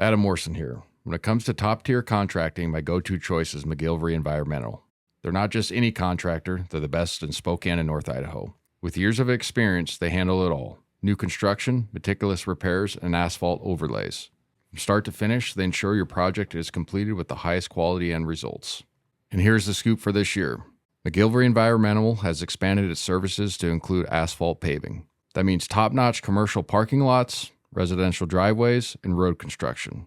Adam Morrison here. When it comes to top-tier contracting, my go-to choice is McGillivray Environmental. They're not just any contractor, they're the best in Spokane and North Idaho. With years of experience, they handle it all. New construction, meticulous repairs, and asphalt overlays. From start to finish, they ensure your project is completed with the highest quality end results. And here's the scoop for this year. McGillivray Environmental has expanded its services to include asphalt paving. That means top-notch commercial parking lots, residential driveways, and road construction.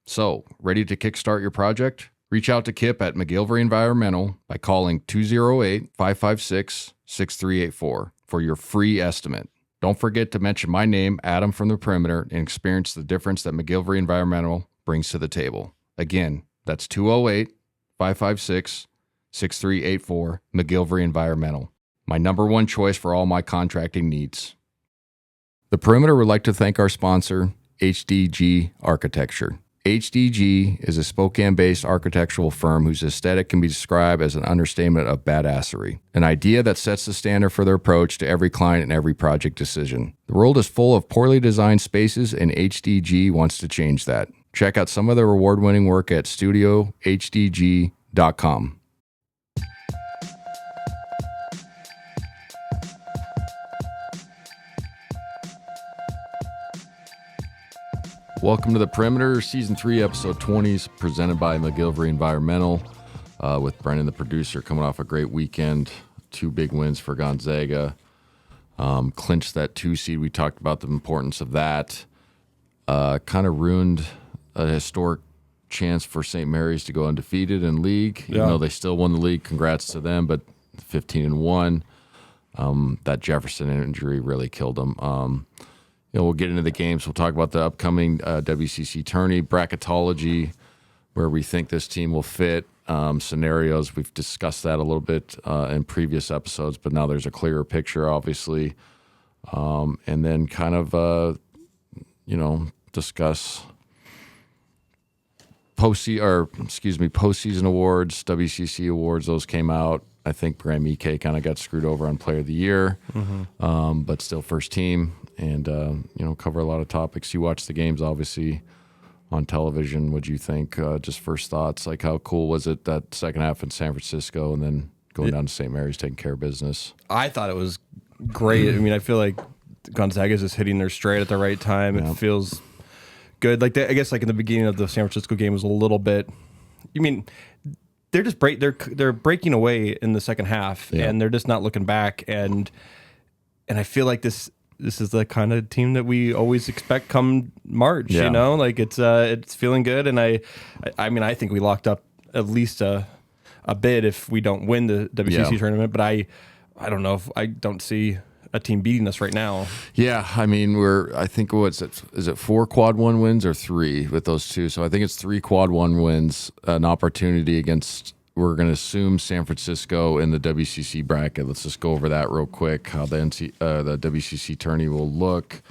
So, ready to kickstart your project? Reach out to Kip at McGillivray Environmental by calling 208-556-6384 for your free estimate. Don't forget to mention my name, Adam from the Perimeter, and experience the difference that McGillivray Environmental brings to the table. Again, that's 208-556-6384, McGillivray Environmental. My number one choice for all my contracting needs. The Perimeter would like to thank our sponsor, HDG Architecture. HDG is a Spokane-based architectural firm whose aesthetic can be described as an understatement of badassery, an idea that sets the standard for their approach to every client and every project decision. The world is full of poorly designed spaces, and HDG wants to change that. Check out some of their award-winning work at studiohdg.com. Welcome to the Perimeter, Season 3, Episode 20, presented by McGillivray Environmental, with Brendan, the producer, coming off a great weekend. 2 big wins for Gonzaga. Clinched that 2 seed. We talked about the importance of that. Kind of ruined a historic chance for St. Mary's to go undefeated in league, even though they still won the league. Congrats to them, but 15-1. That Jefferson injury really killed them. We'll get into the games. We'll talk about the upcoming WCC Tourney, bracketology, where we think this team will fit, scenarios. We've discussed that a little bit in previous episodes, but now there's a clearer picture, obviously. And then kind of, discuss postseason awards, WCC awards. Those came out. I think Graham Ike kind of got screwed over on Player of the Year, but still first team. And, cover a lot of topics. You watched the games, obviously, on television. What'd you think? Just first thoughts, like how cool was it that second half in San Francisco and then going down to St. Mary's, taking care of business? I thought it was great. I mean, I feel like Gonzaga's just hitting their stride at the right time. It feels good. Like I guess like in the beginning of the San Francisco game was a little bit, they're just they're breaking away in the second half and they're just not looking back. And I feel like this is the kind of team that we always expect come March, like it's feeling good. And I think we locked up at least a bid if we don't win the WCC tournament, but I don't know if I don't see a team beating us right now. Yeah. I mean, is it 4 quad 1 wins or 3 with those two? So I think it's 3 quad 1 wins, an opportunity against, we're going to assume, San Francisco in the WCC bracket. Let's just go over that real quick, how the WCC tourney will look.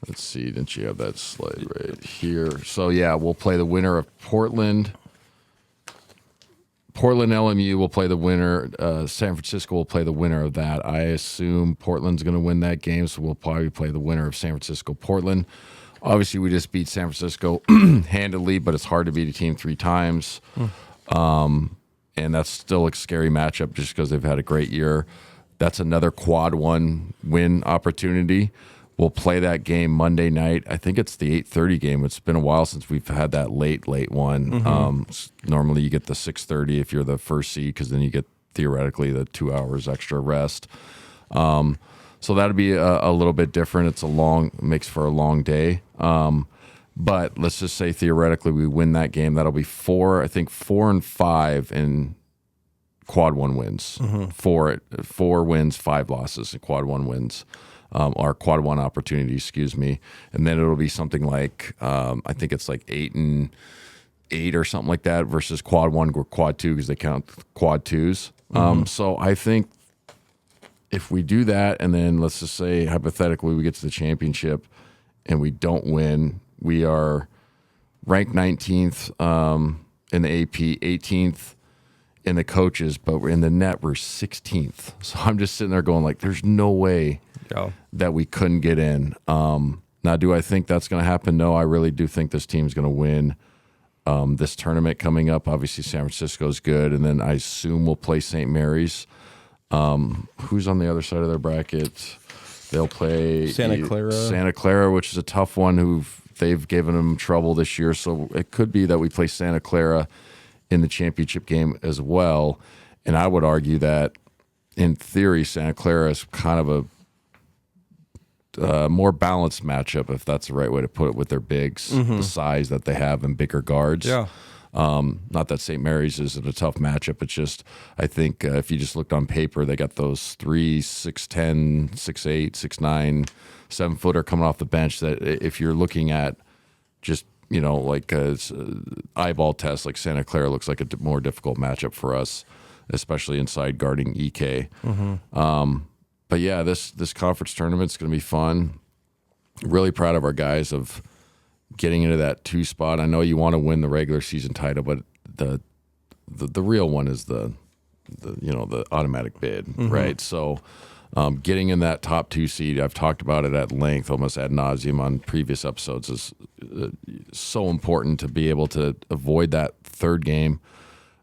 Let's see, didn't you have that slide right here? So, we'll play the winner of Portland LMU will play the winner. San Francisco will play the winner of that. I assume Portland's going to win that game, so we'll probably play the winner of San Francisco-Portland. Obviously, we just beat San Francisco handily, but it's hard to beat a team 3 times. And that's still a scary matchup just because they've had a great year. That's another quad 1 win opportunity. We'll play that game Monday night. I think it's the 8:30 game. It's been a while since we've had that late one. Normally you get the 6:30 if you're the first seed, because then you get theoretically the 2 hours extra rest. So that'll be a little bit different. Makes for a long day. But let's just say theoretically we win that game. That'll be 4 and 5 in quad 1 wins. 4 wins, 5 losses in quad 1 wins. Our quad 1 opportunity, and then it'll be something like I think it's like 8-8 or something like that versus quad 1 or quad 2 because they count quad 2s. So I think if we do that, and then let's just say hypothetically we get to the championship and we don't win, we are ranked 19th in the AP, 18th in the coaches, but we're in the net, we're 16th. So I'm just sitting there going like, there's no way that we couldn't get in. Now, do I think that's going to happen? No, I really do think this team's going to win this tournament coming up. Obviously, San Francisco's good, and then I assume we'll play St. Mary's. Who's on the other side of their bracket? They'll play Santa Clara, which is a tough one. They've given them trouble this year, so it could be that we play Santa Clara in the championship game as well. And I would argue that, in theory, Santa Clara is kind of a more balanced matchup, if that's the right way to put it, with their bigs, the size that they have, and bigger guards. Yeah. Not that St. Mary's isn't a tough matchup. It's just, I think if you just looked on paper, they got those 3, 6'10", 6'8", 6'9", 7-footer coming off the bench that if you're looking at just, like a eyeball test, like Santa Clara looks like a more difficult matchup for us, especially inside guarding EK. But yeah, this conference tournament's going to be fun. Really proud of our guys of getting into that 2 spot. I know you want to win the regular season title, but the real one is the automatic bid, right? So getting in that top 2 seed, I've talked about it at length, almost ad nauseum on previous episodes, is so important to be able to avoid that third game.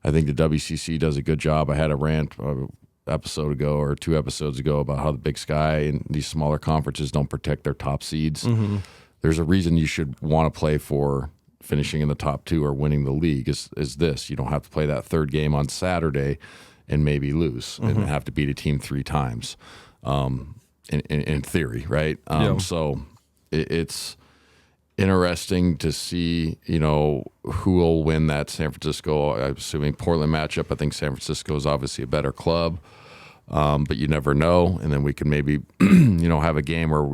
I think the WCC does a good job. I had a rant episode ago or 2 episodes ago about how the Big Sky and these smaller conferences don't protect their top seeds. There's a reason you should want to play for finishing in the top 2 or winning the league is this. You don't have to play that third game on Saturday and maybe lose and have to beat a team 3 times in theory, right? So it's interesting to see, who will win that San Francisco, I'm assuming Portland matchup. I think San Francisco is obviously a better club, but you never know. And then we can maybe, have a game where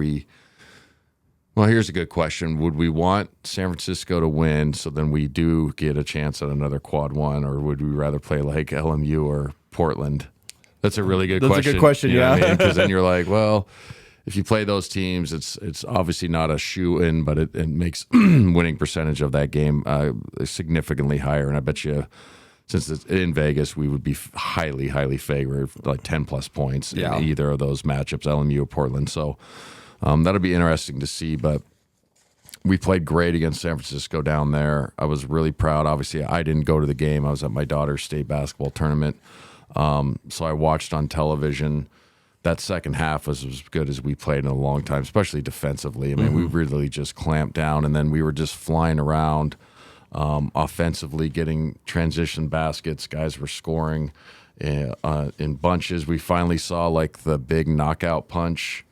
well, here's a good question. Would we want San Francisco to win so then we do get a chance at another quad 1, or would we rather play like LMU or Portland? That's a really good question. That's a good question, you know yeah. Because then you're like, well, if you play those teams, it's obviously not a shoe-in, but it makes winning percentage of that game significantly higher. And I bet you, since it's in Vegas, we would be highly, highly favored, like 10-plus points in either of those matchups, LMU or Portland. So that'll be interesting to see. But we played great against San Francisco down there. I was really proud. Obviously, I didn't go to the game. I was at my daughter's state basketball tournament. So I watched on television. That second half was as good as we played in a long time, especially defensively. I mean, we really just clamped down, and then we were just flying around offensively, getting transition baskets. Guys were scoring in bunches. We finally saw like the big knockout punch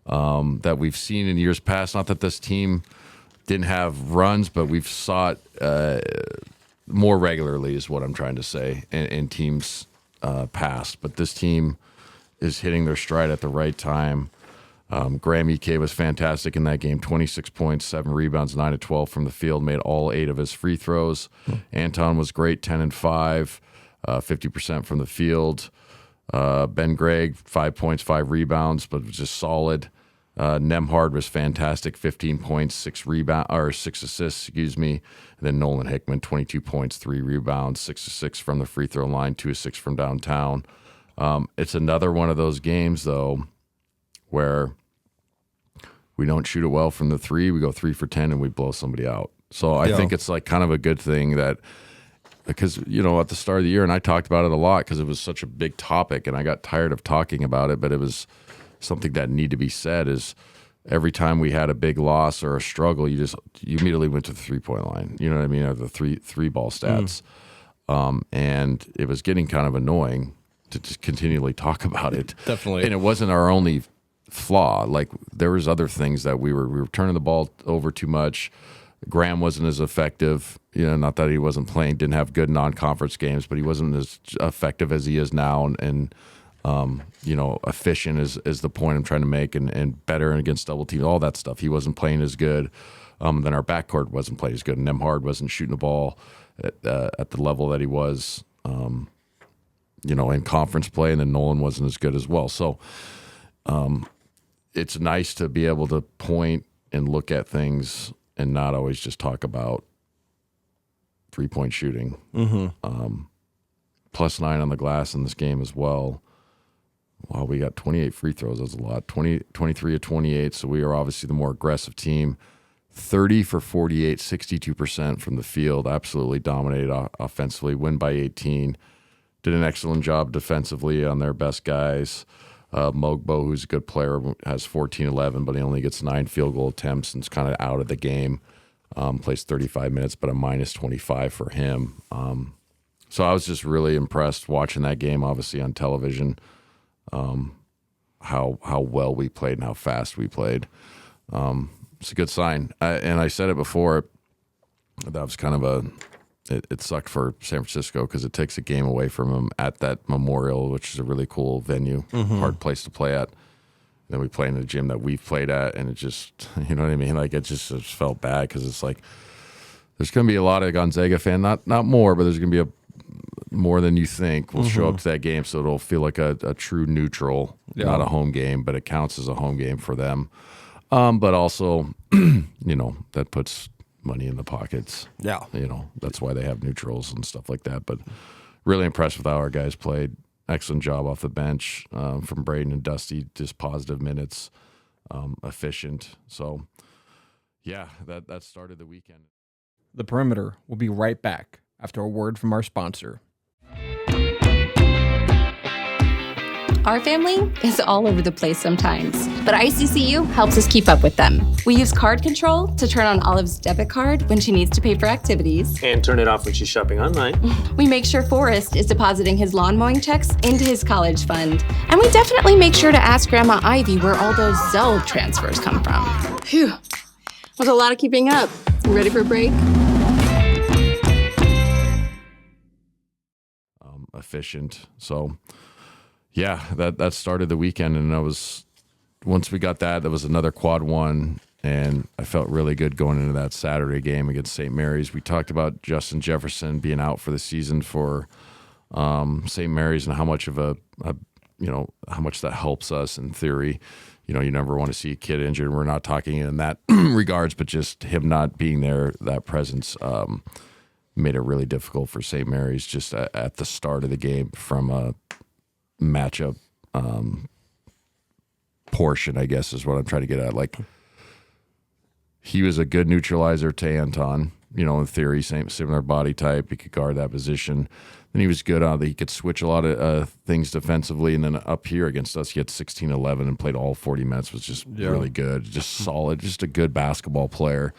that we've seen in years past. Not that this team didn't have runs, but we've saw it more regularly is what I'm trying to say in teams past. But this team is hitting their stride at the right time. Graham EK was fantastic in that game. 26 points, 7 rebounds, 9 of 12 from the field, made all 8 of his free throws. Anton was great, 10 and 5, 50% from the field. Ben Gregg, 5 points, 5 rebounds, but was just solid. Nemhard was fantastic, 15 points, 6 assists, And then Nolan Hickman, 22 points, 3 rebounds, 6 of 6 from the free throw line, 2 of 6 from downtown. It's another one of those games, though, where we don't shoot it well from the 3. We go 3 for 10 and we blow somebody out. So I think it's like kind of a good thing that, because, at the start of the year, and I talked about it a lot because it was such a big topic and I got tired of talking about it, but it was something that needed to be said, is every time we had a big loss or a struggle, you immediately went to the 3-point line, you know what I mean, or the three ball stats. And it was getting kind of annoying to just continually talk about it. Definitely. And it wasn't our only flaw. Like, there was other things that we were turning the ball over too much. Graham wasn't as effective, not that he wasn't playing, didn't have good non-conference games, but he wasn't as effective as he is now, and efficient is the point I'm trying to make, and better against double teams, all that stuff. He wasn't playing as good. Then our backcourt wasn't playing as good. Nemhard wasn't shooting the ball at the level that he was, in conference play, and then Nolan wasn't as good as well. So it's nice to be able to point and look at things and not always just talk about 3-point shooting. +9 on the glass in this game as well. Wow, we got 28 free throws. That's a lot. 23 of 28. So we are obviously the more aggressive team. 30 for 48, 62% from the field. Absolutely dominated offensively. Win by 18. Did an excellent job defensively on their best guys. Mogbo, who's a good player, has 14-11, but he only gets 9 field goal attempts and is kind of out of the game. Plays 35 minutes, but a minus 25 for him. So I was just really impressed watching that game, obviously on television, how well we played and how fast we played. It's a good sign. And I said it before, that was kind of it sucked for San Francisco because it takes a game away from them at that Memorial, which is a really cool venue, hard place to play at. Then we play in the gym that we've played at, and it just, you know what I mean? Like, it just felt bad because it's like there's going to be a lot of Gonzaga fan, not more, but there's going to be more than you think will show up to that game, so it'll feel like a true neutral, not a home game, but it counts as a home game for them. But also, that puts money in the pockets. Yeah. That's why they have neutrals and stuff like that. But really impressed with how our guys played. Excellent job off the bench from Braden and Dusty, just positive minutes, efficient. So, yeah, that started the weekend. The Perimeter will be right back after a word from our sponsor. Our family is all over the place sometimes, but ICCU helps us keep up with them. We use card control to turn on Olive's debit card when she needs to pay for activities. And turn it off when she's shopping online. We make sure Forrest is depositing his lawn mowing checks into his college fund. And we definitely make sure to ask Grandma Ivy where all those Zelle transfers come from. Phew, was a lot of keeping up. You ready for a break? Efficient. So, yeah, that started the weekend, and once we got that was another quad one, and I felt really good going into that Saturday game against St. Mary's. We talked about Justin Jefferson being out for the season for St. Mary's and how much of how much that helps us in theory. You never want to see a kid injured. We're not talking in that regards, but just him not being there, that presence made it really difficult for St. Mary's just at the start of the game from a matchup portion, I guess is what I'm trying to get at. Like, he was a good neutralizer to Anton, in theory, similar body type. He could guard that position. Then he was good on that. He could switch a lot of things defensively. And then up here against us, he had 16-11 and played all 40 minutes, was just really good, just solid, just a good basketball player.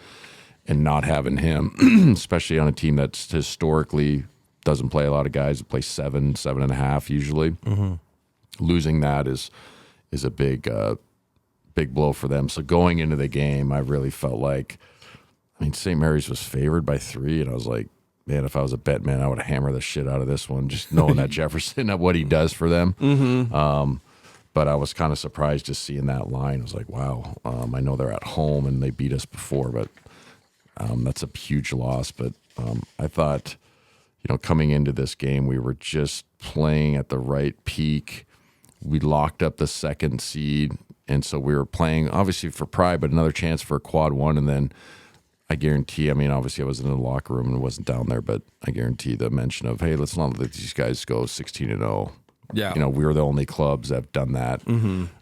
And not having him, especially on a team that's historically doesn't play a lot of guys that play 7.5 usually. Losing that is a big blow for them. So going into the game, I really felt like, St. Mary's was favored by 3, and I was like, man, if I was a bet man, I would hammer the shit out of this one, just knowing that Jefferson, what he does for them. But I was kind of surprised just seeing that line. I was like, wow, I know they're at home and they beat us before, but that's a huge loss. But I thought, coming into this game, we were just playing at the right peak. We locked up the second seed, and so we were playing, obviously, for pride, but another chance for a quad one. And then I guarantee, obviously I wasn't in the locker room and wasn't down there, but I guarantee the mention of, hey, let's not let these guys go 16-0. Yeah. We were the only clubs that have done that.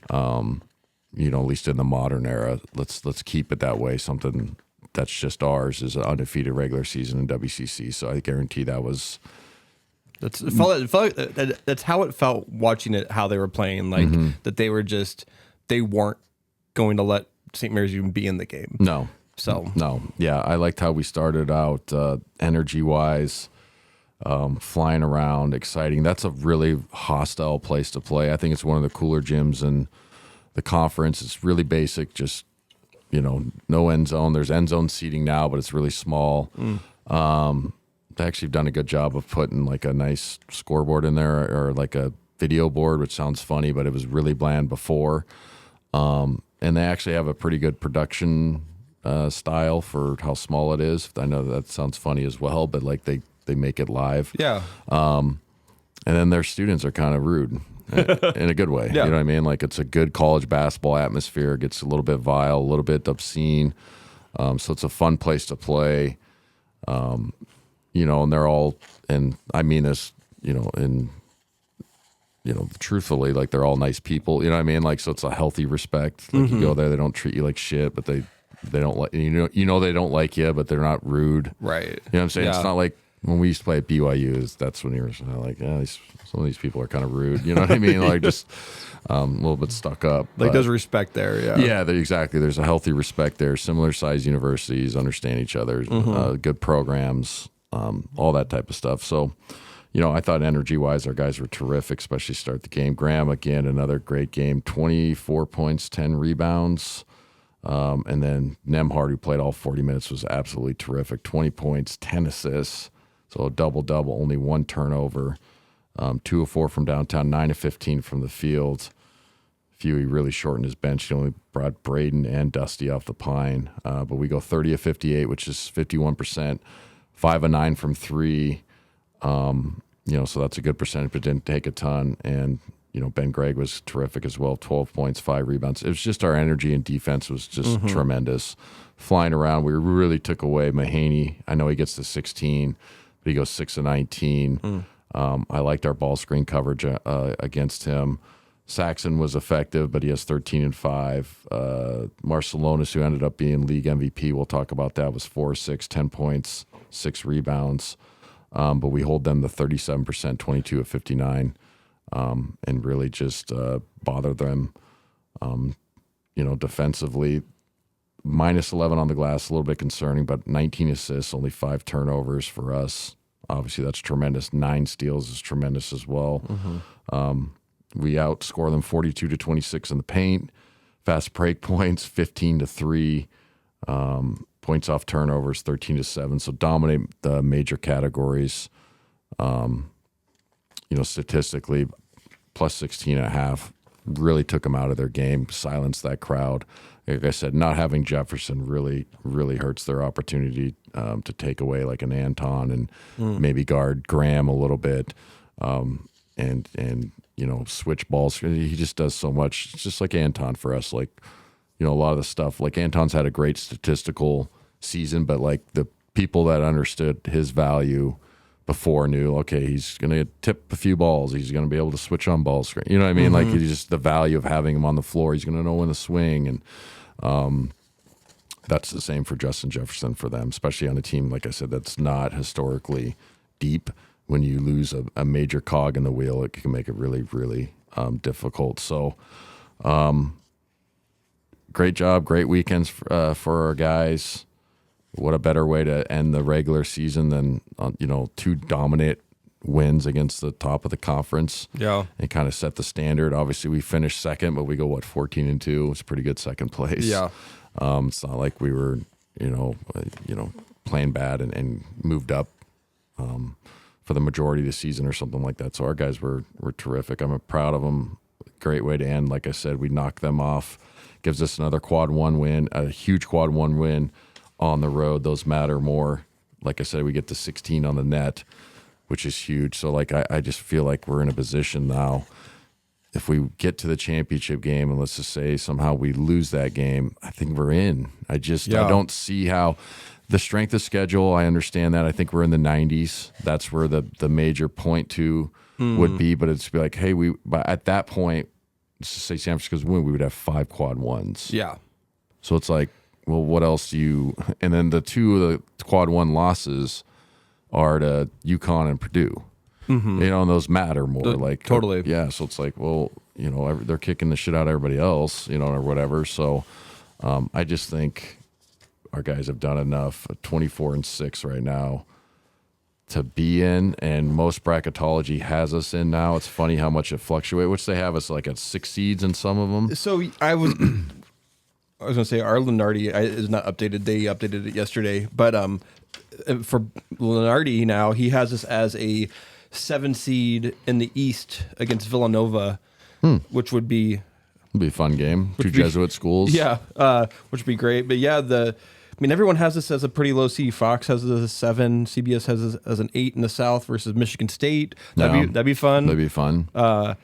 At least in the modern era. Let's keep it that way. Something that's just ours is an undefeated regular season in WCC. So I guarantee that was. It felt like that's how it felt watching it, how they were playing. Like that they weren't going to let St. Mary's even be in the game. No. So. No. Yeah, I liked how we started out energy-wise, flying around, exciting. That's a really hostile place to play. I think it's one of the cooler gyms in the conference. It's really basic, just no end zone. There's end zone seating now, but it's really small. They actually done a good job of putting like a nice scoreboard in there or like a video board, which sounds funny, but it was really bland before. And they actually have a pretty good production style for how small it is. I know that sounds funny as well, but like they make it live. Yeah. And then their students are kind of rude. In a good way. Yeah. You know what I mean? Like, it's a good college basketball atmosphere. It gets a little bit vile, a little bit obscene. So it's a fun place to play. And they're all, and I mean this, in truthfully, like they're all nice people. You know what I mean? Like, so it's a healthy respect. Like you go there, they don't treat you like shit, but they don't like they don't like you, but they're not rude. Right. You know what I'm saying? Yeah. It's not like when we used to play at BYU. That's when you were like, some of these people are kind of rude. You know what I mean? Like just a little bit stuck up. Like but, there's respect there. Yeah. Yeah, exactly. There's a healthy respect there. Similar sized universities understand each other. Good programs, all that type of stuff. So. I thought energy-wise, our guys were terrific, especially start the game. Graham, again, another great game, 24 points, 10 rebounds. And then Nemhard, who played all 40 minutes, was absolutely terrific. 20 points, 10 assists, so a double-double, only 1 turnover. 2 of 4 from downtown, 9 of 15 from the field. He really shortened his bench. He only brought Braden and Dusty off the pine. But we go 30 of 58, which is 51%, 5 of 9 from 3. So that's a good percentage, but didn't take a ton. And, Ben Gregg was terrific as well, 12 points, 5 rebounds. It was just our energy and defense was just tremendous. Flying around, we really took away Mahaney. I know he gets to 16, but he goes 6 of 19. I liked our ball screen coverage against him. Saxon was effective, but he has 13 and 5. Marcelonis, who ended up being league MVP, we'll talk about that, was 4 of 6, 10 points, 6 rebounds. But we hold them to 37%, 22 of 59, and really just bother them, defensively. Minus 11 on the glass, a little bit concerning, but 19 assists, only 5 turnovers for us. Obviously, that's tremendous. 9 steals is tremendous as well. We outscore them 42 to 26 in the paint. Fast break points, 15 to 3. Points off turnovers, 13 to 7. So dominate the major categories. Statistically, plus 16.5 really took them out of their game, silenced that crowd. Like I said, not having Jefferson really, really hurts their opportunity to take away like an Anton and maybe guard Graham a little bit, and switch balls. He just does so much. It's just like Anton for us, like. A lot of the stuff, like Anton's had a great statistical season, but like the people that understood his value before knew, okay, he's going to tip a few balls. He's going to be able to switch on ball screen. You know what I mean? Like he's just the value of having him on the floor. He's going to know when to swing. And that's the same for Justin Jefferson for them, especially on a team, like I said, that's not historically deep. When you lose a major cog in the wheel, it can make it really, really difficult. So, great job, great weekends for our guys. What a better way to end the regular season than 2 dominant wins against the top of the conference. Yeah, and kind of set the standard. Obviously, we finished second, but we go 14-2. It's pretty good second place. Yeah, it's not like we were playing bad and moved up for the majority of the season or something like that. So our guys were terrific. I'm proud of them. Great way to end. Like I said, we knocked them off. Gives us another quad 1 win, a huge quad 1 win on the road. Those matter more. Like I said, we get to 16 on the net, which is huge. So like I just feel like we're in a position now. If we get to the championship game and let's just say somehow we lose that game, I think we're in. I don't see how the strength of schedule. I understand that. I think we're in the 90s. That's where the major point to would be. But it's be like, hey, but at that point, let's just say San Francisco's win, we would have 5 quad 1s. Yeah. So it's like, well, what else do you? And then the 2 of the quad 1 losses are to UConn and Purdue. And those matter more. Totally. Yeah. So it's like, well, they're kicking the shit out of everybody else, or whatever. So I just think our guys have done enough. 24-6 right now to be in, and most bracketology has us in now. It's funny how much it fluctuates, which they have us like at 6 seeds in some of them. So I was going to say our Lenardi is not updated. They updated it yesterday, but for Lenardi now, he has us as a 7 seed in the East against Villanova, which would be a fun game. 2 Jesuit schools. Yeah, which would be great. But yeah, everyone has this as a pretty low seed. Fox has it as a 7. CBS has it as an 8 in the South versus Michigan State. That'd be fun. That'd be fun. I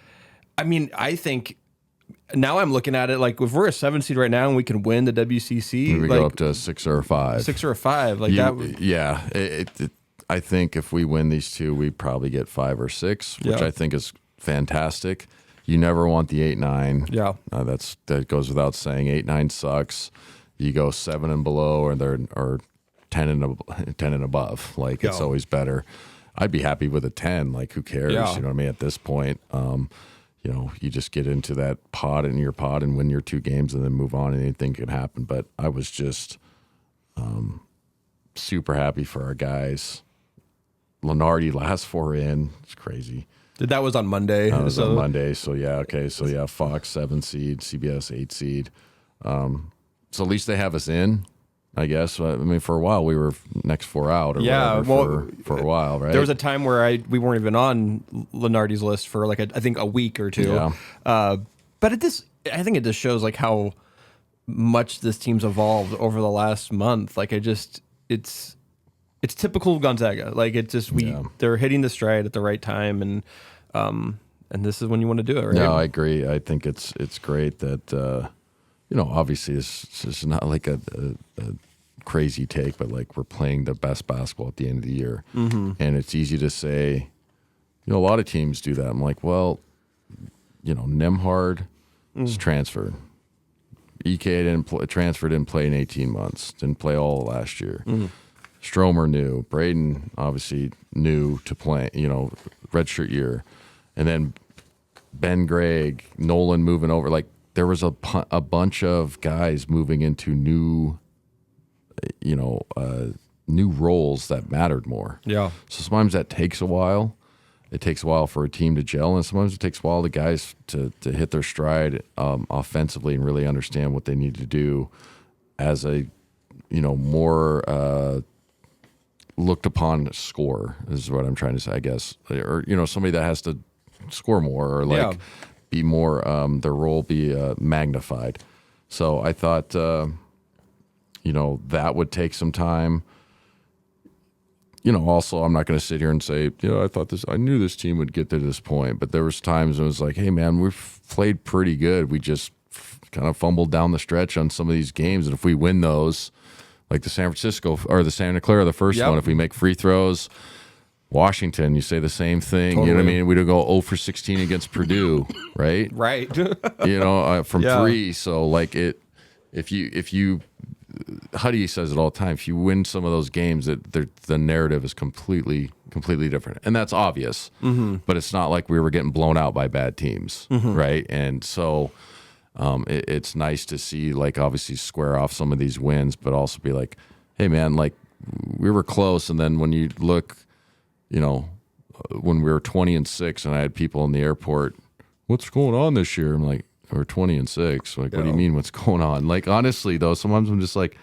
think now I'm looking at it like if we're a 7 seed right now and we can win the WCC, we go up to a 6 or a 5. 6 or a 5, like that. Yeah, I think if we win these 2, we probably get 5 or 6, which I think is fantastic. You never want the 8-9. Yeah. That goes without saying. 8-9 sucks. You go 7 and below, or 10 and above. Like, it's always better. I'd be happy with a 10. Like, who cares? Yeah. You know what I mean? At this point, you just get into that your pod and win your 2 games and then move on, and anything can happen. But I was just super happy for our guys. Lenardi, last 4 in. It's crazy. That was on Monday. That was on Monday. So, yeah, okay. So, yeah, Fox 7 seed, CBS 8 seed. So at least they have us in, I guess. I mean, for a while we were next 4 out, or whatever for a while, right? There was a time where we weren't even on Lenardi's list for like I think a week or 2. Yeah. But I think it just shows like how much this team's evolved over the last month. Like it's typical Gonzaga. Like they're hitting the stride at the right time, and this is when you want to do it, right? No, I agree. I think it's great that obviously it's not like a crazy take, but like we're playing the best basketball at the end of the year, and it's easy to say. A lot of teams do that. I'm like, well, Nemhard is transferred. EK didn't play in 18 months. Didn't play all last year. Stromer new. Braden obviously new to play. Redshirt year, and then Ben Gregg, Nolan moving over. Like there was a bunch of guys moving into new roles that mattered more. Yeah. So sometimes that takes a while. It takes a while for a team to gel, and sometimes it takes a while the guys to hit their stride offensively and really understand what they need to do as a more looked upon scorer is what I'm trying to say, I guess, or somebody that has to score more or be more their role be magnified. So I thought that would take some time. Also, I'm not going to sit here and say, I knew this team would get to this point, but there was times when it was like, hey man, we've played pretty good. We just kind of fumbled down the stretch on some of these games, and if we win those, like the San Francisco or the Santa Clara, the first one, if we make free throws, Washington, you say the same thing. Totally. You know what I mean? We don't go 0 for 16 against Purdue, right? Right. From 3. So like if you Huddy says it all the time. If you win some of those games, the narrative is completely different, and that's obvious. But it's not like we were getting blown out by bad teams, right? And so it's nice to see, like, obviously square off some of these wins, but also be like, hey man, like we were close, and then when you look, when we were 20-6, and I had people in the airport, what's going on this year? I'm like, we're 20-6. Like, what do you mean? What's going on? Like, honestly, though, sometimes I'm just like,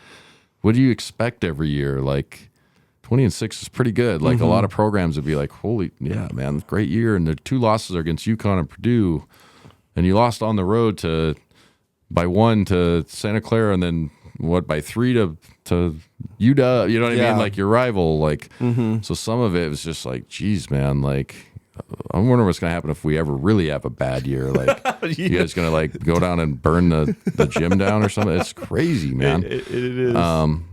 what do you expect every year? Like, 20-6 is pretty good. Like, a lot of programs would be like, holy, yeah, man, great year. And the 2 losses are against UConn and Purdue, and you lost on the road by 1 to Santa Clara, and then by 3 to UW. You know what I mean? Like your rival. Like, so some of it was just like, geez, man, like. I'm wondering what's going to happen if we ever really have a bad year. Like, you guys going to like go down and burn the gym down or something? It's crazy, man. It is. And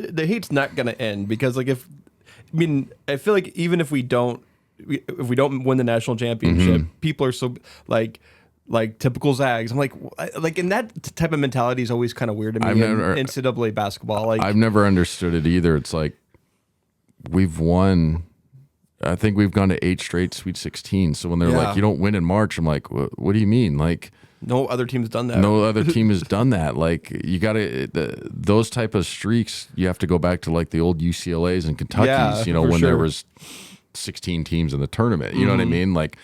the hate's not going to end because, like, I feel like even if we don't win the national championship, people are so like typical Zags. I'm like, and that type of mentality is always kind of weird to me in NCAA basketball. Like, I've never understood it either. It's like we've won. I think we've gone to 8 straight Sweet 16. So when they're like, you don't win in March, I'm like, what do you mean? Like, no other team's done that. No other team has done that. Like, you got to those type of streaks. You have to go back to like the old UCLA's and Kentucky's. When there was 16 teams in the tournament. You know what I mean? Like,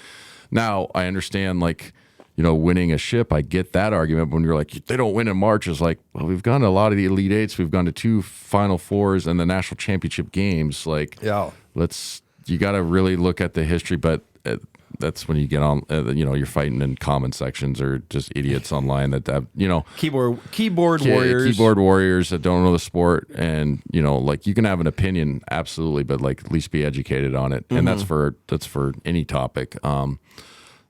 now I understand. Like, winning a ship. I get that argument. But when you're like, they don't win in March, it's like, well, we've gone to a lot of the Elite Eights. We've gone to 2 Final Fours and the national championship games. Like, you got to really look at the history, but that's when you get on, you're fighting in comment sections or just idiots online that keyboard warriors that don't know the sport. And, like, you can have an opinion, absolutely, but like at least be educated on it. And that's for any topic.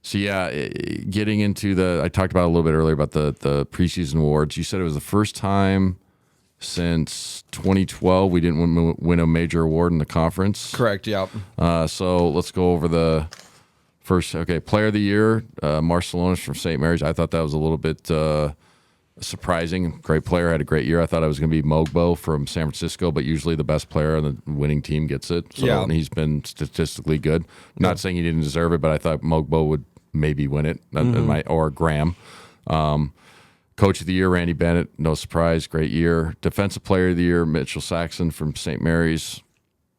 Getting into I talked about a little bit earlier about the preseason awards. You said it was the first time since 2012. We didn't win a major award in the conference. Correct. Yeah. So let's go over the first. Okay, Player of the Year, Marcelonis from St. Mary's. I thought that was a little bit surprising. Great player, had a great year. I thought it was going to be Mogbo from San Francisco, but usually the best player on the winning team gets it. So Yeah. he's been statistically good. Not saying he didn't deserve it, but I thought Mogbo would maybe win it, or Graham. Coach of the Year, Randy Bennett, no surprise, great year. Defensive Player of the Year, Mitchell Saxon from St. Mary's.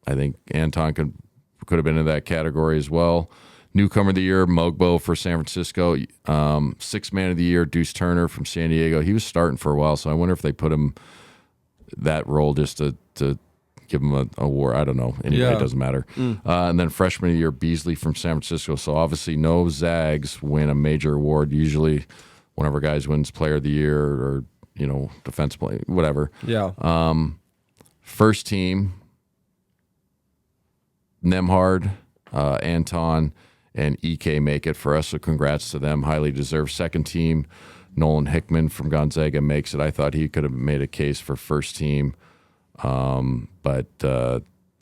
I think Anton could have been in that category as well. Newcomer of the Year, Mogbo for San Francisco. Sixth Man of the Year, Deuce Turner from San Diego. He was starting for a while, so I wonder if they put him that role just to give him an award. I don't know. Anyway, it doesn't matter. And then Freshman of the Year, Beasley from San Francisco. So obviously no Zags win a major award. Usually one of our guys wins Player of the Year or, defensive play, whatever. Yeah. First team, Nemhard, Anton, and EK make it for us, so congrats to them. Highly deserved. Second team, Nolan Hickman from Gonzaga makes it. I thought he could have made a case for first team, but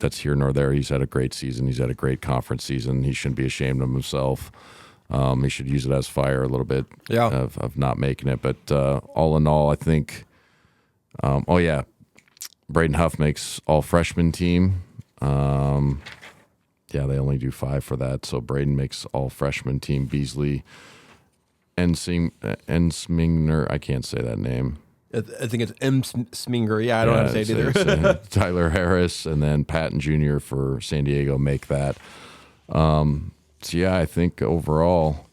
that's here nor there. He's had a great season. He's had a great conference season. He shouldn't be ashamed of himself. He should use it as fire a little bit of not making it. But all in all, I think, Braden Huff makes all freshman team. Yeah, they only do 5 for that. So Braden makes all freshman team. Beasley, Ensminger, I can't say that name. I think it's M. Sminger. Yeah, I don't know how to say it either. Tyler Harris, and then Patton Jr. for San Diego make that. So yeah, I think overall,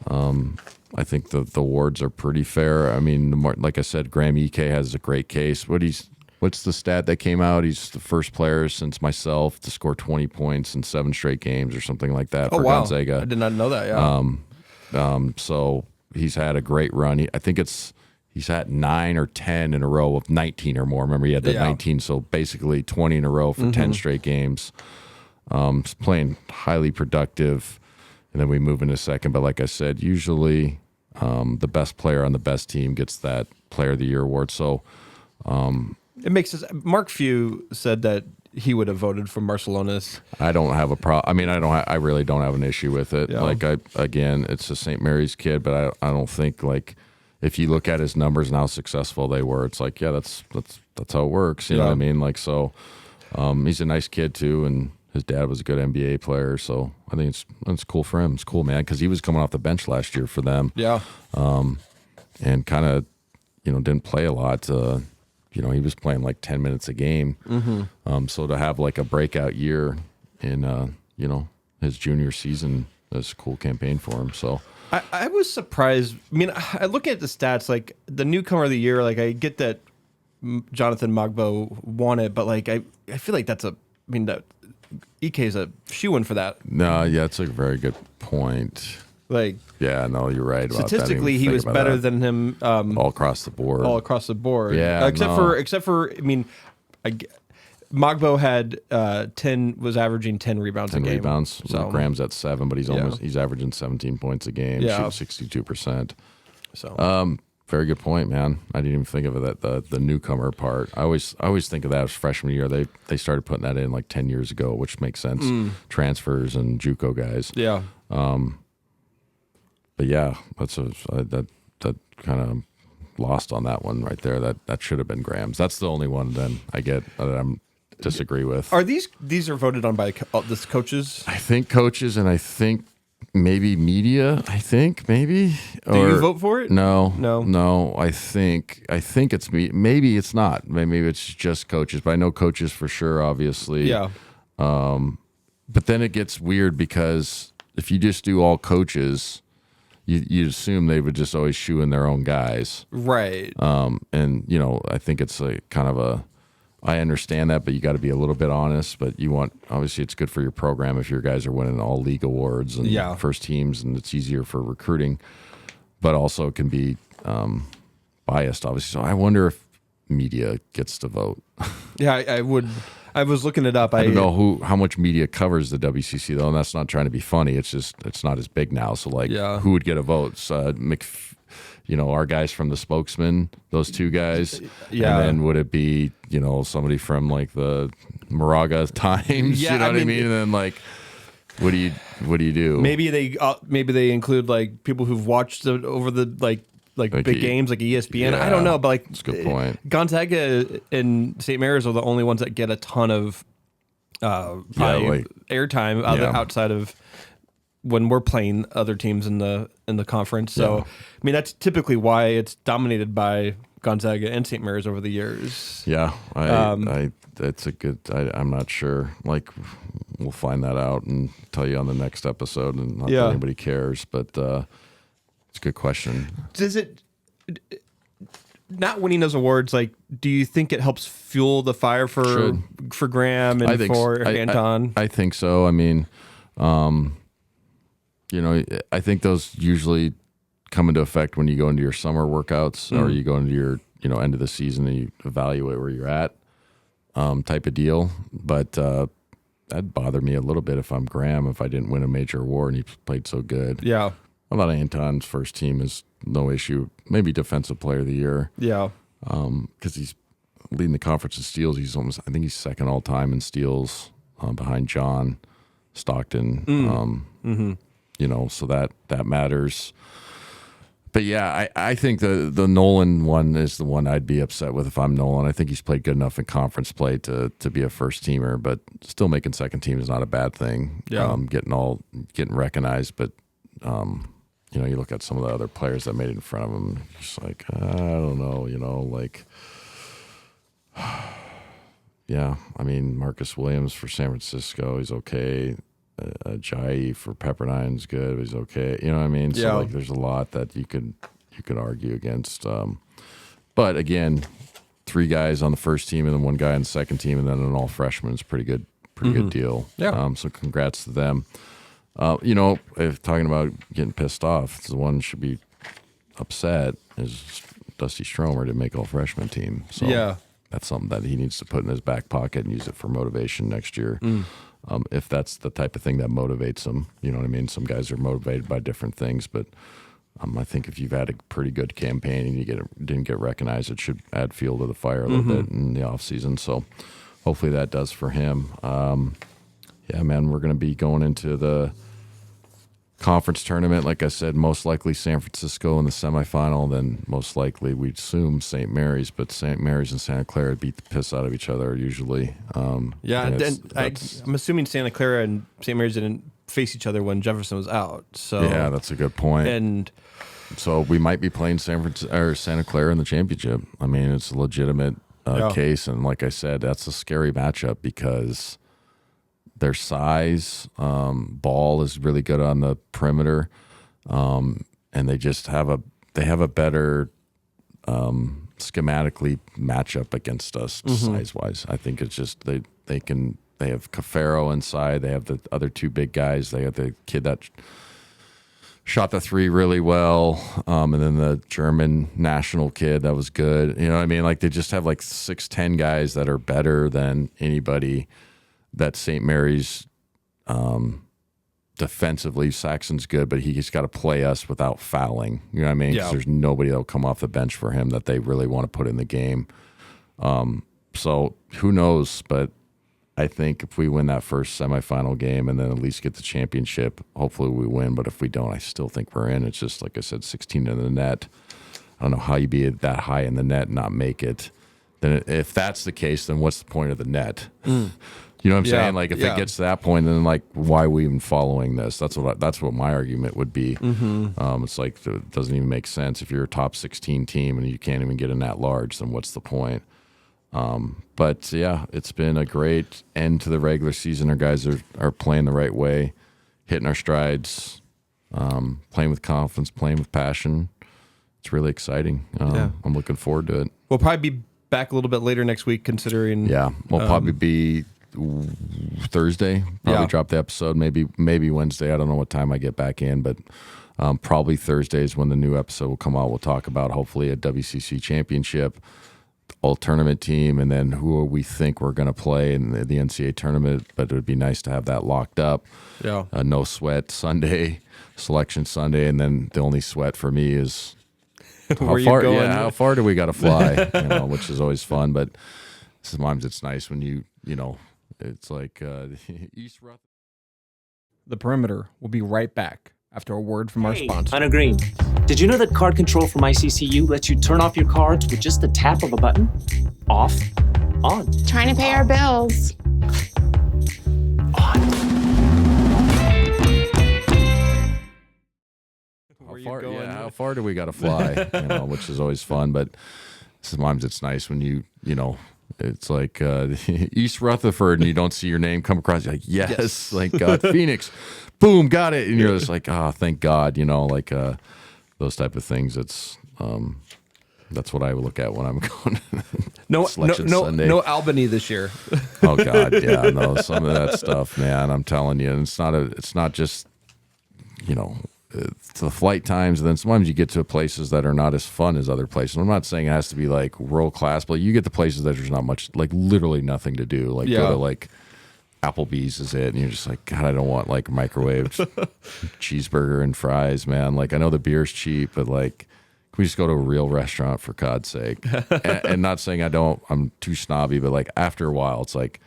I think the awards are pretty fair. I mean, like I said, Graham EK has a great case. What's the stat that came out? He's the first player since myself to score 20 points in 7 straight games or something like that for Gonzaga. I did not know that. Yeah. So he's had a great run. I think he's had 9 or 10 in a row of 19 or more. Remember, he had the 19, so basically 20 in a row for 10 straight games. He's playing highly productive, and then we move into second. But like I said, usually the best player on the best team gets that Player of the Year award. So it makes sense. Mark Few said that he would have voted for Marcelonis. I don't have a problem. I mean, I really don't have an issue with it. Yeah. Like again, it's a St. Mary's kid, but I don't think, like, if you look at his numbers and how successful they were, it's like, yeah, that's how it works. You know what I mean? Like, so he's a nice kid too, and his dad was a good NBA player, so I think it's cool for him. It's cool, man, because he was coming off the bench last year for them. Yeah. And kind of, didn't play a lot. He was playing like 10 minutes a game. So to have like a breakout year in, his junior season, that's a cool campaign for him. So I was surprised. I mean, I look at the stats, like the newcomer of the year, like I get that Jonathan Mogbo won it, but like I feel like that EK is a shoo-in for that. No, yeah, it's a very good point. Like, yeah, no, you're right about statistically, he was better than him all across the board. All across the board. Yeah, except for I mean, Mogbo had was averaging 10 rebounds a game. 10 rebounds. So Graham's at 7, but he's averaging 17 points a game. Yeah. Shooting 62%. So very good point, man. I didn't even think of it, the newcomer part. I always think of that as freshman year. They started putting that in like 10 years ago, which makes sense. Transfers and JUCO guys. Yeah. But yeah, that kind of lost on that one right there. That should have been Graham's. That's the only one then I get that I'm disagree with. Are these are voted on by the coaches? I think coaches, and I think maybe media. I think maybe. Do you vote for it? No. I think it's me. Maybe it's not. Maybe it's just coaches. But I know coaches for sure. Obviously. Yeah. But then it gets weird because if you just do all coaches, you'd assume they would just always shoe in their own guys. Right. And I think it's like kind of I understand that, but you got to be a little bit honest. But obviously it's good for your program if your guys are winning all league awards and first teams, and it's easier for recruiting. But also it can be biased, obviously. So I wonder if media gets to vote. Yeah, I would. I was looking it up. I don't know how much media covers the WCC though, and that's not trying to be funny. It's just it's not as big now. So who would get a vote? our guys from the Spokesman, those two guys? Yeah. And then would it be, somebody from like the Moraga Times? Yeah, You know I what I mean, mean? And then like, what do you do? Maybe they include like people who've watched over the like big games like ESPN. Yeah, I don't know, but like that's a good point. Gonzaga and St. Mary's are the only ones that get a ton of airtime outside of when we're playing other teams in the conference. So I mean that's typically why it's dominated by Gonzaga and St. Mary's over the years. Yeah, that's a good. I'm not sure. Like, we'll find that out and tell you on the next episode. And not that anybody cares, but it's a good question. Does it not winning those awards? Like, do you think it helps fuel the fire for Graham and for Anton? I think so. I mean, I think those usually come into effect when you go into your summer workouts or you go into your end of the season and you evaluate where you're at. Type of deal, but that'd bother me a little bit if I'm Graham if I didn't win a major award and he played so good. Yeah, I thought Anton's first team is no issue. Maybe defensive player of the year. Yeah, because he's leading the conference in steals. I think he's second all time in steals behind John Stockton. So that matters. But yeah, I think the Nolan one is the one I'd be upset with if I'm Nolan. I think he's played good enough in conference play to be a first teamer, but still making second team is not a bad thing. Yeah. Getting recognized, but you look at some of the other players that made it in front of him, just like I don't know, yeah. I mean, Marcus Williams for San Francisco, he's okay. Jai for Pepperdine's good, but he's okay. You know what I mean? So like, there's a lot that you could argue against. But again, 3 guys on the first team and then 1 guy on the second team, and then an all freshman is pretty good deal. Yeah. So congrats to them. If talking about getting pissed off, the one should be upset is Dusty Stromer to make all freshman team. So that's something that he needs to put in his back pocket and use it for motivation next year. If that's the type of thing that motivates them, you know what I mean? Some guys are motivated by different things, but I think if you've had a pretty good campaign and you didn't get recognized, it should add fuel to the fire a little bit in the offseason. So hopefully that does for him. Yeah, man, we're going to be going into the conference tournament. Like I said, most likely San Francisco in the semifinal, then most likely we'd assume St. Mary's, but St. Mary's and Santa Clara beat the piss out of each other usually. I'm assuming Santa Clara and St. Mary's didn't face each other when Jefferson was out. So yeah, that's a good point. And so we might be playing Santa Clara in the championship. I mean, it's a legitimate case, and like I said, that's a scary matchup because their size, ball is really good on the perimeter, and they just have a better schematically matchup against us size wise. I think it's just they have Cafaro inside. They have the other 2 big guys. They have the kid that shot the 3 really well, and then the German national kid that was good. You know what I mean? Like they just have like 6'10" guys that are better than anybody. That St. Mary's defensively, Saxon's good, but he's got to play us without fouling. You know what I mean? 'Cause there's nobody that will come off the bench for him that they really want to put in the game. So who knows? But I think if we win that first semifinal game and then at least get the championship, hopefully we win. But if we don't, I still think we're in. It's just, like I said, 16 in the net. I don't know how you be that high in the net and not make it. Then if that's the case, then what's the point of the net? You know what I'm saying? Like if it gets to that point, then like why are we even following this? That's what my argument would be. It's like it doesn't even make sense if you're a top 16 team and you can't even get in that large. Then what's the point? But yeah, it's been a great end to the regular season. Our guys are playing the right way, hitting our strides, playing with confidence, playing with passion. It's really exciting. I'm looking forward to it. We'll probably be back a little bit later next week, considering. Yeah, we'll probably be Thursday. Probably drop the episode. Maybe Wednesday. I don't know what time I get back in, but probably Thursday is when the new episode will come out. We'll talk about hopefully a WCC championship, all tournament team, and then who we think we're going to play in the NCAA tournament. But it would be nice to have that locked up. Yeah. No sweat Sunday, selection Sunday, and then the only sweat for me is how far? Yeah, how far do we got to fly? Which is always fun, but sometimes it's nice when it's like East Rutherford. The Perimeter will be right back after a word from our sponsor. On a green. Did you know that card control from ICCU lets you turn off your cards with just the tap of a button? Off, on. Trying to pay our bills. How far do we got to fly? Which is always fun, but sometimes it's nice when it's like East Rutherford and you don't see your name come across. You're like, yes, thank God. Phoenix, boom, got it. And you're just like, thank God, those type of things. It's that's what I look at when I'm going. No Albany this year. Oh God, yeah, no, some of that stuff, man. I'm telling you, it's not just it's the flight times, and then sometimes you get to places that are not as fun as other places. I'm not saying it has to be like world class, but you get to places that there's not much, like literally nothing to do. Like go to like Applebee's is it, and you're just like, God, I don't want like microwaved cheeseburger and fries, man. Like I know the beer's cheap, but like, can we just go to a real restaurant for God's sake? and not saying I'm too snobby, but like after a while, it's like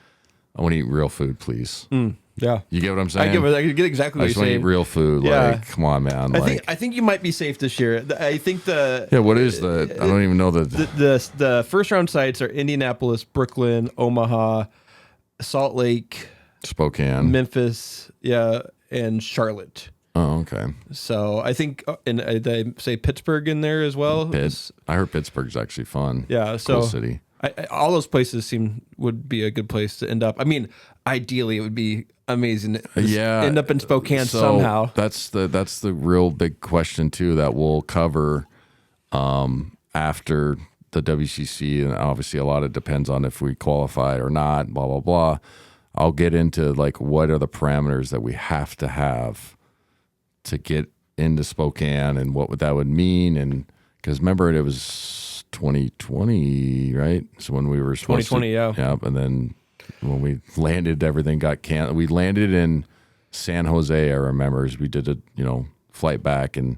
I want to eat real food, please. Yeah, you get what I'm saying. I get exactly what you're saying. I just want to eat real food. Yeah. Like, come on, man. I think you might be safe this year. I think what is I don't even know the first round sites are Indianapolis, Brooklyn, Omaha, Salt Lake, Spokane, Memphis, and Charlotte. Oh, okay. So I think, and they say Pittsburgh in there as well. I heard Pittsburgh's actually fun. Yeah, so cool city. All those places would be a good place to end up. I mean, ideally, it would be amazing. End up in Spokane somehow. That's the real big question too that we'll cover after the WCC, and obviously a lot of it depends on if we qualify or not. Blah blah blah. I'll get into like what are the parameters that we have to get into Spokane and what that would mean, and because remember it was 2020, right? So when we were 2020, yeah, and then when we landed, everything got canceled. We landed in San Jose, I remember. We did a flight back, and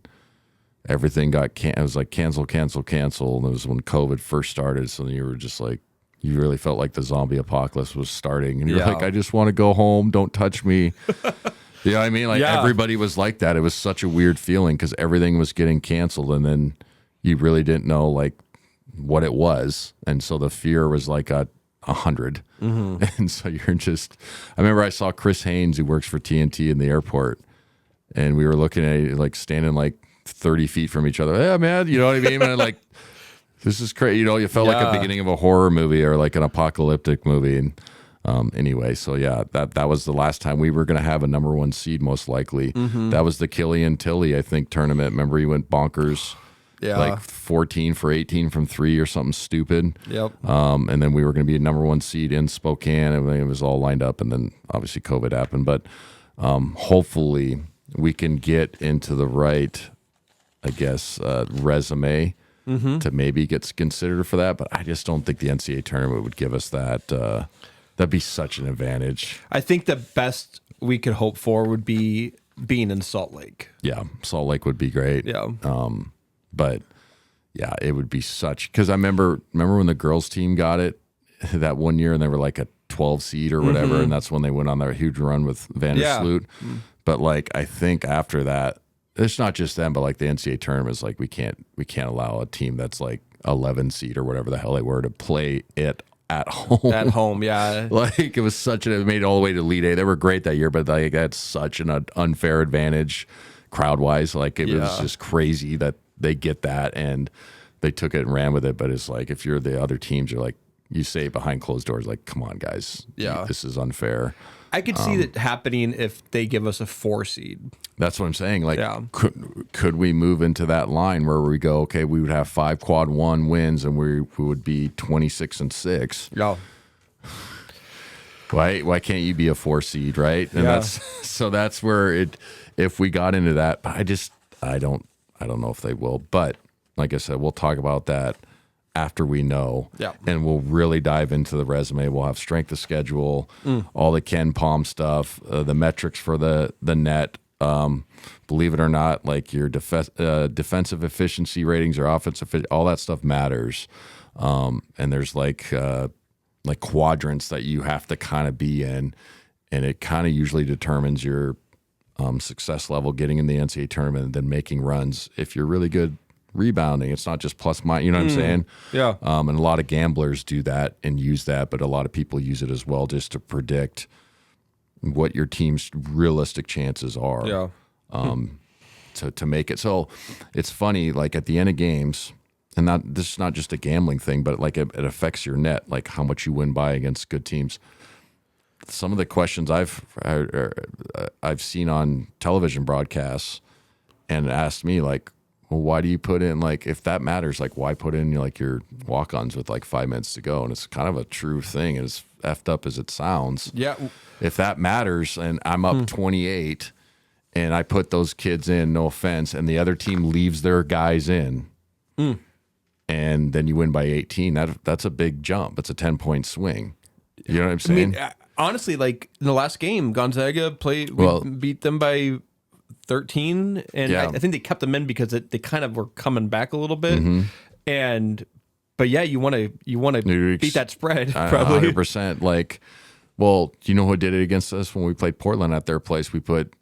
everything got it was like cancel. And it was when COVID first started, so you were just like, you really felt like the zombie apocalypse was starting, and you're like, I just want to go home. Don't touch me. You know what I mean? Like everybody was like that. It was such a weird feeling because everything was getting canceled, and then you really didn't know like what it was, and so the fear was like 100. And so you're just. I remember I saw Chris Haynes, who works for TNT, in the airport, and we were looking at it, like standing like 30 feet from each other. Yeah, man, you know what I mean? And like, this is crazy. You felt like the beginning of a horror movie or like an apocalyptic movie. And anyway, so yeah, that was the last time we were going to have a number one seed, most likely. That was the Killian Tilly, I think, tournament. Remember, he went bonkers. Yeah, like 14 for 18 from 3 or something stupid. Yep. And then we were going to be a number one seed in Spokane. And it was all lined up, and then obviously COVID happened. But hopefully we can get into the right, I guess, resume to maybe get considered for that. But I just don't think the NCAA tournament would give us that. That'd be such an advantage. I think the best we could hope for would be being in Salt Lake. Yeah, Salt Lake would be great. Yeah. But yeah, it would be such, because I remember when the girls team got it that one year and they were like a 12 seed or whatever, and that's when they went on their huge run with Vandersloot. But like I think after that, it's not just them, but like the NCAA tournament is like we can't allow a team that's like 11 seed or whatever the hell they were to play it at home. At home, yeah. Like it was it made it all the way to Elite Eight. They were great that year, but like that's such an unfair advantage crowd wise. Like it was just crazy that they get that, and they took it and ran with it. But it's like, if you're the other teams, you're like, you say behind closed doors, like, come on, guys. Yeah. This is unfair. I could see that happening if they give us a 4 seed. That's what I'm saying. Like, could we move into that line where we go, okay, we would have 5 quad 1 wins and we would be 26-6. Yeah. Why can't you be a 4 seed, right? And that's where if we got into that, but I don't know if they will, but like I said, we'll talk about that after we know, and we'll really dive into the resume. We'll have strength of schedule, all the Ken Palm stuff, the metrics for the net, Believe it or not, like your defensive efficiency ratings or offensive, all that stuff matters. And there's like quadrants that you have to kind of be in, and it kind of usually determines your success level getting in the NCAA tournament and then making runs. If you're really good rebounding, it's not just plus minus, you know what I'm saying? Yeah. And a lot of gamblers do that and use that, but a lot of people use it as well just to predict what your team's realistic chances are. Yeah. To make it. So it's funny, like at the end of games, and this is not just a gambling thing, but like it affects your net, like how much you win by against good teams. Some of the questions I've seen on television broadcasts and asked me, like, well, why do you put in, like, if that matters, like, why put in like your walk-ons with like 5 minutes to go? And it's kind of a true thing, as effed up as it sounds. Yeah. If that matters and I'm up 28 and I put those kids in, no offense, and the other team leaves their guys in, and then you win by 18, that's a big jump. It's a 10-point swing. You know what I'm saying? I mean, honestly, like in the last game, Gonzaga beat them by 13, and Yeah. I think they kept them in because they kind of were coming back a little bit. But yeah, you want to beat that spread probably. 100%. Like, well, do you know who did it against us when we played Portland at their place? We put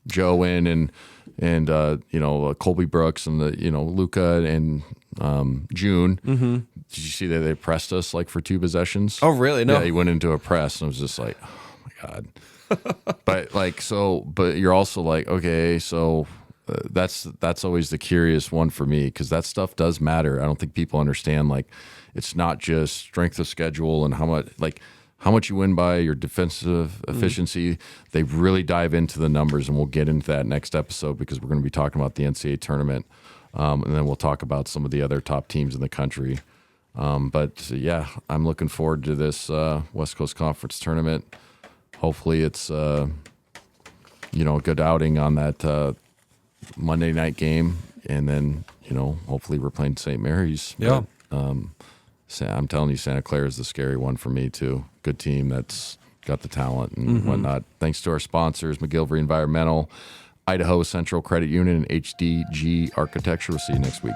Joe in and Colby Brooks and Luca and June. Mm-hmm. Did you see that they pressed us like for 2 possessions? Oh, really? No. Yeah, he went into a press and I was just like, oh my God. But you're also like, okay, so that's always the curious one for me, because that stuff does matter. I don't think people understand, like, it's not just strength of schedule and how much you win by, your defensive efficiency. They really dive into the numbers, and we'll get into that next episode because we're going to be talking about the NCAA tournament, and then we'll talk about some of the other top teams in the country. But yeah, I'm looking forward to this West Coast Conference tournament. Hopefully it's a good outing on that Monday night game, and then hopefully we're playing St. Mary's. Yeah. But, I'm telling you, Santa Clara is the scary one for me too. Good team that's got the talent and whatnot. Thanks to our sponsors, McGillivray Environmental, Idaho Central Credit Union, and HDG Architecture. We'll see you next week.